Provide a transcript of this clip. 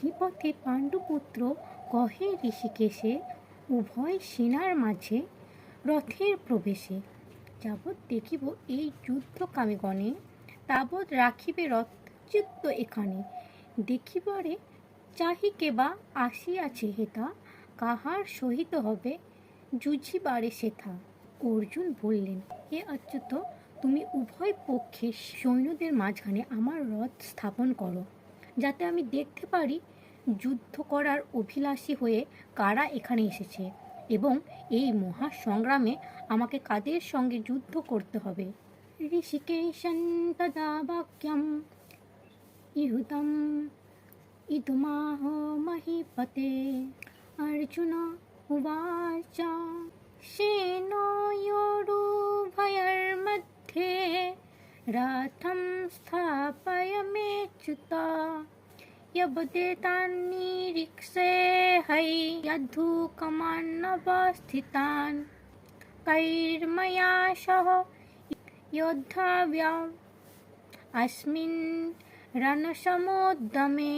মহীপথে পাণ্ডুপুত্র কহে ঋষিকেশে, উভয় সেনার মাঝে রথের প্রবেশে। যাবৎ দেখিব এই যুদ্ধকামিগণে, তাবৎ রাখিবে রথ চিত্ত এখানে। দেখিবারে চাহিকে বা আসিয়াছে হেতা, কাহার সহিত হবে যুঝিবারে সেথা। অর্জুন বললেন, হে অচ্যুত, তুমি উভয় পক্ষের সৈন্যদের মাঝখানে আমার রথ স্থাপন করো, যাতে আমি দেখতে পারি যুদ্ধ করার অভিলাষী হয়ে কারা এখানে এসেছে এবং এই মহাসংগ্রামে আমাকে কাদের সঙ্গে যুদ্ধ করতে হবে। ঋষিকেশং তদা বাক্যম ইহুতম ইদমাহ মহীপতে। অর্জুন উবাচ সেনয়োरुभयोर्मध्ये रथं स्थापयाम्यच्युत। यद्देतान्निरीक्षेऽहै यद्धूकमानवस्थितान्। कैर्मया सह योद्धव्यम् अस्मिन् रणसमुद्यमे।